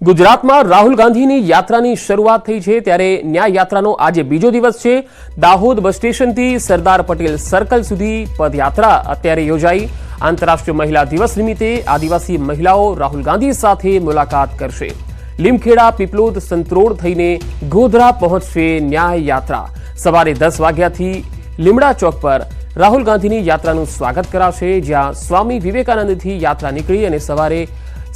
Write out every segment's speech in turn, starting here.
ગુજરાતમાં રાહુલ ગાંધીની યાત્રાની શરૂઆત થઈ છે ત્યારે ન્યાય યાત્રાનો આજે બીજો દિવસ છે। દાહોદ બસ સ્ટેશનથી સરદાર પટેલ સર્કલ સુધી પદયાત્રા અત્યારે યોજાઈ। આંતરરાષ્ટ્રીય મહિલા દિવસ નિમિત્તે આદિવાસી મહિલાઓ રાહુલ ગાંધી સાથે મુલાકાત કરશે। લીમખેડા પીપલોદ સંતરોડ થઈને ગોધરા પહોંચશે ન્યાય યાત્રા। સવારે 10 વાગ્યાથી લીમડા ચોક પર રાહુલ ગાંધીની યાત્રાનું સ્વાગત કરાશે, જ્યાં સ્વામી વિવેકાનંદથી યાત્રા નીકળી અને સવારે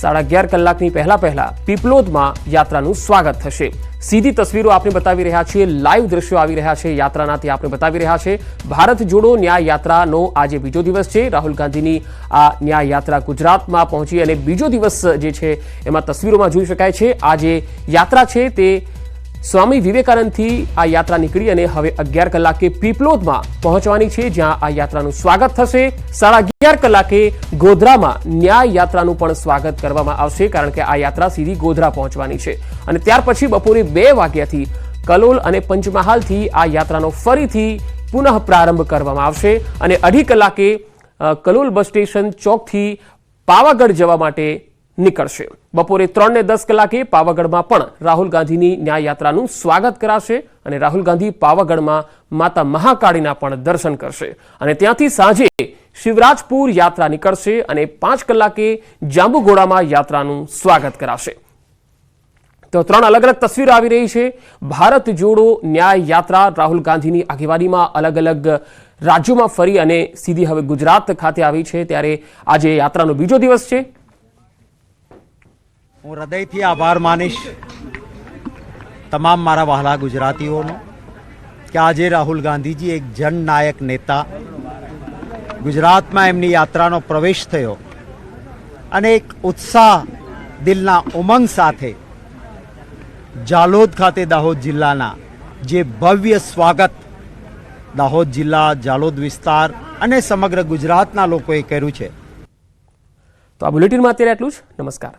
11:30 કલાકની પહેલા પીપલોદમાં યાત્રાનું સ્વાગત થશે। સીધી તસવીરો આપણે બતાવી રહ્યા છીએ, લાઈવ દ્રશ્યો આવી રહ્યા છે યાત્રાના, તે આપણે બતાવી રહ્યા છે। ભારત જોડો ન્યાય યાત્રાનો આજે બીજો દિવસ છે। રાહુલ ગાંધીની આ ન્યાય યાત્રા ગુજરાતમાં પહોંચી અને બીજો દિવસ જે છે એમાં તસવીરોમાં જોઈ શકાય છે। આ જે યાત્રા છે તે સ્વામી વિવેકાનંદથી આ યાત્રા નીકળી અને હવે 11 કલાકે પીપલોદમાં પહોંચવાની છે, જ્યાં આ યાત્રાનું સ્વાગત થશે। 11:30 કલાકે ગોધરામાં ન્યાય યાત્રાનું પણ સ્વાગત કરવામાં આવશે, કારણ કે આ યાત્રા સીધી ગોધરા પહોંચવાની છે અને ત્યાર પછી બપોરે 2 વાગ્યાથી કલોલ અને પંચમહાલથી આ યાત્રાનો ફરીથી પુનઃ પ્રારંભ કરવામાં આવશે અને 2:30 કલાકે કલોલ બસ સ્ટેશન ચોકથી પાવાગઢ જવા માટે નીકળશે। બપોરે 3:10 કલાકે પાવાગઢમાં પણ રાહુલ ગાંધીની ન્યાય યાત્રાનું સ્વાગત કરાશે અને રાહુલ ગાંધી પાવાગઢમાં માતા મહાકાળીના પણ દર્શન કરશે અને ત્યાંથી સાંજે શિવરાજપુર યાત્રા નીકળશે અને 5 કલાકે જાંબુઘોડામાં યાત્રાનું સ્વાગત કરાશે। તો 3 અલગ અલગ તસવીરો આવી રહી છે। ભારત જોડો ન્યાય યાત્રા રાહુલ ગાંધીની આગેવાનીમાં અલગ અલગ રાજ્યોમાં ફરી અને સીધી હવે ગુજરાત ખાતે આવી છે, ત્યારે આજે યાત્રાનો બીજો દિવસ છે। હું હૃદયથી આભાર માનીશ તમામ મારા વહાલા ગુજરાતીઓનો કે આજે રાહુલ ગાંધીજી એક જનનાયક નેતા ગુજરાતમાં એમની યાત્રાનો પ્રવેશ થયો અને એક ઉત્સાહ દિલના ઉમંગ સાથે જાલોદ ખાતે દાહોદ જિલ્લાના જે ભવ્ય સ્વાગત દાહોદ જિલ્લા, જાલોદ વિસ્તાર અને સમગ્ર ગુજરાતના લોકોએ કર્યું છે। તો આ બુલેટિનમાં અત્યારે એટલું જ। નમસ્કાર।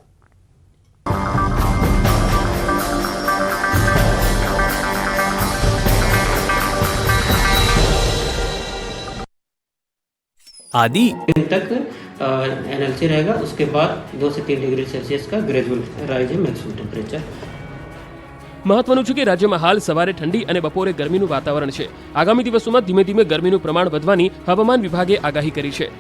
आदि तक एनएलसी रहेगा, उसके बाद 2 से 3 डिग्री सेल्सियस का ग्रेजुअल राइज है मैक्सिमम टेम्परेचर। મહત્વનું છે કે રાજ્યમાં હાલ સવારે ઠંડી અને બપોરે ગરમીનું વાતાવરણ છે। આગામી દિવસોમાં ધીમે ધીમે ગરમીનું પ્રમાણ વધવાની હવામાન વિભાગે આગાહી કરી છે।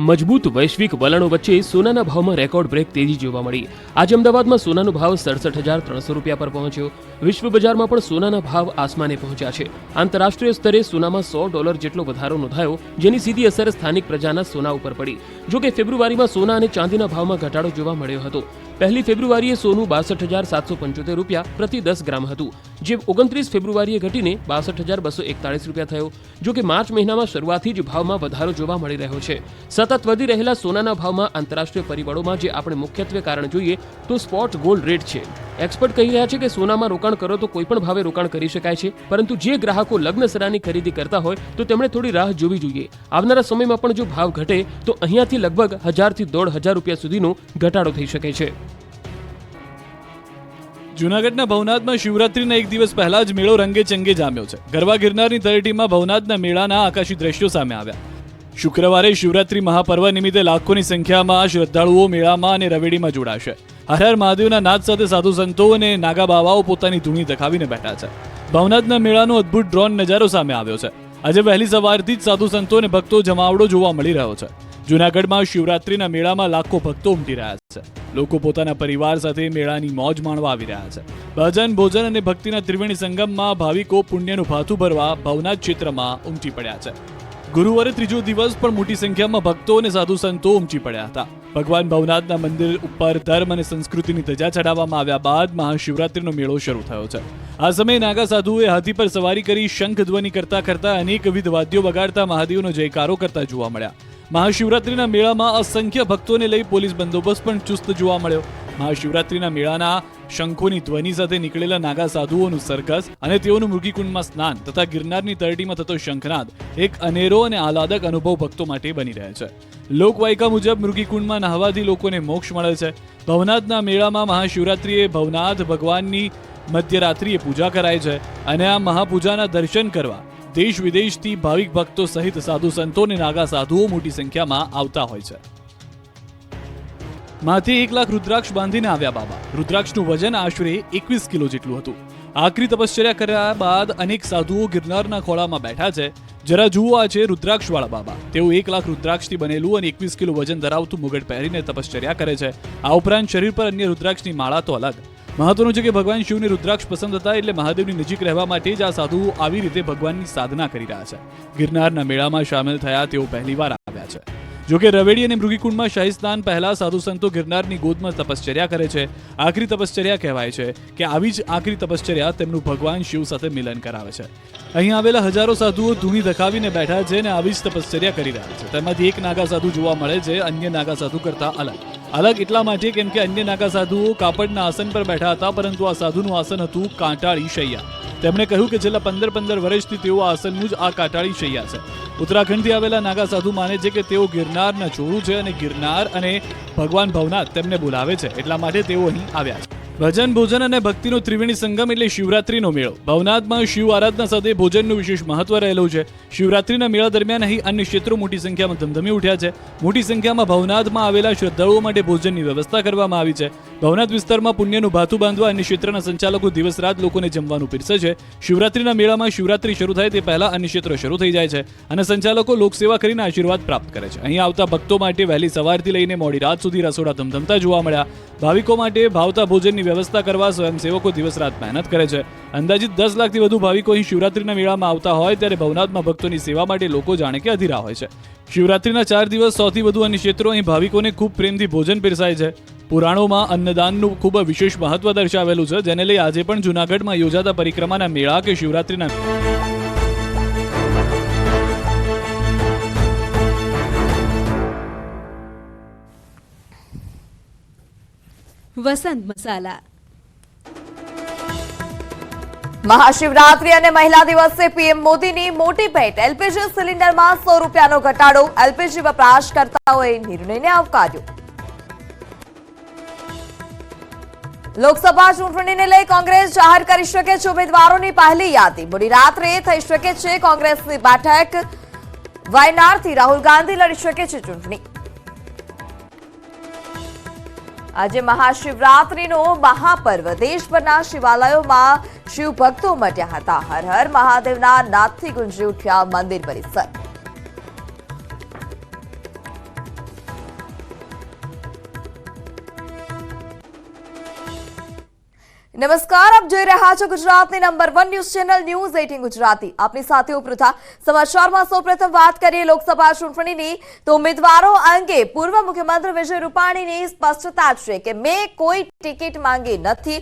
મજબૂત વૈશ્વિક વલણો વચ્ચે સોનાના ભાવમાં રેકોર્ડ બ્રેક તેજી જોવા મળી। આજે અમદાવાદમાં સોનાનો ભાવ 67,300 રૂપિયા પર પહોંચ્યો। વિશ્વ બજારમાં પણ સોનાના ભાવ આસમાને પહોંચ્યા છે। આંતરરાષ્ટ્રીય સ્તરે સોનામાં $100 જેટલો વધારો નોંધાયો, જેની સીધી અસર સ્થાનિક પ્રજાના સોના ઉપર પડી। જો કે ફેબ્રુઆરીમાં સોના અને ચાંદીના ભાવમાં ઘટાડો જોવા મળ્યો હતો। 1 ફેબ્રુઆરીએ સોનું 62,775 રૂપિયા પ્રતિ 10 ગ્રામ હતું, જે 29 ફેબ્રુઆરીએ ઘટીને 62,241 રૂપિયા થયો। જો કે માર્ચ મહિનામાં શરૂઆતથી જ ભાવમાં વધારો જોવા મળી રહ્યો છે। સતત વધી રહેલા સોનાના ભાવમાં આંતરરાષ્ટ્રીય પરિબળોમાં જે આપણે મુખ્યત્વે કારણ જોઈએ તો સ્પોટ ગોલ્ડ રેટ છે। એક્સપર્ટ કહી રહ્યા છે કે સોનામાં રોકાણ કરો તો કોઈ પણ ભાવે રોકાણ કરી શકાય છે, પરંતુ જે ગ્રાહકો લગ્ન સરાની ખરીદી કરતા હોય તો તેમણે થોડી રાહ જોવી જોઈએ। આવનારા સમયમાં પણ જો ભાવ ઘટે તો અહીંયાથી લગભગ 1000 થી 1,500 રૂપિયા સુધીનો ઘટાડો થઈ શકે છે। જૂનાગઢના ભવનાથમાં શિવરાત્રીના એક દિવસ પહેલા જ મેળો રંગે ચંગે જામ્યો છે। ગરબા ગિરનારની તળેટીમાં ભવનાથના મેળાના આકાશી દ્રશ્યો સામે આવ્યા। શુક્રવારે શિવરાત્રી મહાપર્વ નિમિત્તે લાખોની સંખ્યામાં શ્રદ્ધાળુઓ મેળામાં અને રવેડીમાં જોડાશે। હર હર મહાદેવના નાદ સાથે સાધુ સંતો અને નાગા બાવાઓ પોતાની ધૂણી દખાવીને બેઠા છે। ભવનાથના મેળાનો અદ્ભુત ડ્રોન નજારો સામે આવ્યો છે। આજે વહેલી સવારથી જ સાધુ સંતો અને ભક્તો જમાવડો જોવા મળી રહ્યો છે। જૂનાગઢમાં શિવરાત્રીના મેળામાં લાખો ભક્તો ઉમટી રહ્યા છે। લોકો પોતાના પરિવાર સાથે મેળાની મોજ માણવા આવી રહ્યા છે। ભજન, ભોજન અને ભક્તિના ત્રિવેણી સંગમમાં ભાવિકો પુણ્યનું ભાથું ભરવા ભવનાથ ક્ષેત્રમાં ઉમટી પડ્યા છે। ગુરુવારે ત્રીજો દિવસ પણ મોટી સંખ્યામાં ભક્તો અને સાધુ સંતો ઉમટી પડ્યા હતા। ભગવાન ભવનાથના મંદિર ઉપર ધર્મ અને સંસ્કૃતિની ધજા ચડાવવામાં આવ્યા બાદ મહાશિવરાત્રીનો મેળો શરૂ થયો છે। આ સમયે નાગા સાધુઓએ હાથી પર સવારી કરી શંખ ધ્વનિ કરતા અનેકવિધ વાદ્યો વગાડતા મહાદેવનો જયકારો કરતા જોવા મળ્યા। મહાશિવરાત્રીના મેળામાં અસંખ્ય ભક્તોને લઈ પોલીસ બંદોબસ્ત પણ ચુસ્ત જોવા મળ્યો। મહાશિવરાત્રીના મેળાના શંખોની ધ્વનિ સાથે નીકળેલા નાગા સાધુઓનું સરઘસ અને તેઓનું મૃગીકુંડમાં સ્નાન તથા ગિરનારની તળેટીમાં થતો શંખનાદ એક અનેરો અને આહલાદક અનુભવ ભક્તો માટે બની રહે છે। લોકવાયકા મુજબ મૃગીકુંડમાં નહાવાથી લોકોને મોક્ષ મળે છે। ભવનાથના મેળામાં મહાશિવરાત્રીએ ભવનાથ ભગવાનની મધ્યરાત્રિએ પૂજા કરાય છે અને આ મહાપૂજાના દર્શન કરવા દેશ વિદેશથી ભાવિક ભક્તો સહિત સાધુ સંતો અને નાગા સાધુઓ મોટી સંખ્યામાં આવતા હોય છે। માથે 1 લાખ રુદ્રાક્ષ બાંધીને આવ્યા બાબા. રુદ્રાક્ષનું વજન આશરે 21 કિલો જેટલું હતું. આકરી તપશ્ચર્યા કર્યા બાદ અનેક સાધુઓ ગિરનારના ખોળામાં બેઠા છે. જરા જુઓ, આ છે રુદ્રાક્ષવાળા બાબા. તેઓ 1 લાખ રુદ્રાક્ષથી બનેલું અને 21 કિલો વજન ધરાવતું મુગટ પહેરીને તપશ્ચર્યા કરે છે. આ ઉપરાંત શરીર પર અન્ય રુદ્રાક્ષની માળા તો અલગ. મહત્વનું છે કે ભગવાન શિવને રુદ્રાક્ષ પસંદ હતા, એટલે મહાદેવની નજીક રહેવા માટે જ આ સાધુઓ આવી રીતે ભગવાનની સાધના કરી રહ્યા છે. ગિરનારના મેળામાં સામેલ થયા તેઓ પહેલીવાર આવ્યા છે. જોકે રવેડી અને મૃગીકુંડમાં શાહી સ્નાન પહેલા સાધુ સંતો ગિરનારની ગોદમાં તપશ્ચર્યા કરે છે. આખરી તપશ્ચર્યા કહેવાય છે કે આવી જ આખરી તપશ્ચર્યા તેમનું ભગવાન શિવ સાથે મિલન કરાવે છે. અહીં આવેલા હજારો સાધુઓ ધૂણી ધખાવીને બેઠા છે અને આવી જ તપશ્ચર્યા કરી રહ્યા છે. તેમાંથી એક નાગા સાધુ જોવા મળે છે, અન્ય નાગા સાધુ કરતા અલગ એટલા માટે કેમ કે અન્ય નાગા સાધુઓ કાપડના આસન પર બેઠા હતા, પરંતુ આ સાધુનું આસન હતું કાંટાળી શૈયા. તેમણે કહ્યું કે છેલ્લા 15 વર્ષથી તેઓ આસનનું જ આ કાંટાળી શૈયા છે. ઉત્તરાખંડથી આવેલા નાગા સાધુ માને છે કે તેઓ ગિરનારના ચોરું છે અને ગિરનાર અને ભગવાન ભવનાથ તેમને બોલાવે છે, એટલા માટે તેઓ અહીં આવ્યા છે. ભજન, ભોજન અને ભક્તિનો ત્રિવેણી સંગમ એટલે શિવરાત્રીનો મેળો. ભવનાથમાં શિવ આરાધના સાથે ભોજનનું વિશેષ મહત્વ રહેલું છે. શિવરાત્રીના મેળા દરમિયાન અહીં અન્ય ક્ષેત્રો મોટી સંખ્યામાં ધમધમી ઉઠ્યા છે. મોટી સંખ્યામાં ભવનાથમાં આવેલા શ્રદ્ધાળુઓ માટે ભોજનની વ્યવસ્થા કરવામાં આવી છે. ભવનાથ વિસ્તારમાં પુણ્યનું ભાથું બાંધવા અન્ય ક્ષેત્રના સંચાલકો દિવસ રાત લોકોને જમવાનું પીરસે છે. શિવરાત્રીના મેળામાં શિવરાત્રી શરૂ થાય તે પહેલા અન્ય ક્ષેત્રો શરૂ થઈ જાય છે અને સંચાલકો લોકસેવા કરીને આશીર્વાદ પ્રાપ્ત કરે છે. અહીં આવતા ભક્તો માટે વહેલી સવારથી લઈને મોડી રાત સુધી રસોડા ધમધમતા જોવા મળ્યા. ભાવિકો માટે ભાવતા ભોજનની વ્યવસ્થા કરવા સ્વયંસેવકો દિવસ રાત મહેનત કરે છે. અંદાજિત 10 લાખથી વધુ ભાવિકો અહીં શિવરાત્રીના મેળામાં આવતા હોય ત્યારે ભવનાથમાં ભક્તોની સેવા માટે લોકો જાણે કે અધીરા હોય છે. શિવરાત્રીના 4 દિવસ 100થી વધુ અન્ય ક્ષેત્રો અહીં ભાવિકોને ખૂબ પ્રેમથી ભોજન પીરસાય છે. પુરાણોમાં અન્નદાનનું ખૂબ વિશેષ મહત્વ દર્શાવેલું છે, જેને લઈ આજે પણ જૂનાગઢમાં યોજાતા પરિક્રમાના મેળા કે શિવરાત્રીના વસંત મસાલા. મહાશિવરાત્રી અને મહિલા દિવસે પીએમ મોદીની મોટી ભેટ. એલપીજી સિલિન્ડરમાં 100 રૂપિયાનો ઘટાડો. એલપીજી વપરાશકર્તાઓએ નિર્ણયને આવકાર્યો. લોકસભા ચૂંટણીને લઈ કોંગ્રેસ જાહેર કરી શકે છે ઉમેદવારોની પહેલી યાદી. મોડી રાત્રે થઈ શકે છે કોંગ્રેસની બેઠક. વાયનાડથી રાહુલ ગાંધી લડી શકે છે ચૂંટણી. આજે મહાશિવરાત્રીનો મહાપર્વ. દેશભરના શિવાલયોમાં શિવ ભક્તો ઉમટ્યા હતા. હર હર મહાદેવના નાદથી ગુંજી ઉઠ્યા મંદિર પરિસર. નમસ્કાર, આપ જોઈ રહ્યા છો ગુજરાતની number 1 news channel news 18 Gujarati. આપની સાથે હું પૃથા. સમાચારમાં સૌપ્રથમ વાત કરીએ લોકસભા ચૂંટણીની, તો ઉમેદવારો અંગે પૂર્વ મુખ્યમંત્રી વિજય રૂપાણીની સ્પષ્ટતા છે કે મેં કોઈ ટિકિટ માંગી નથી.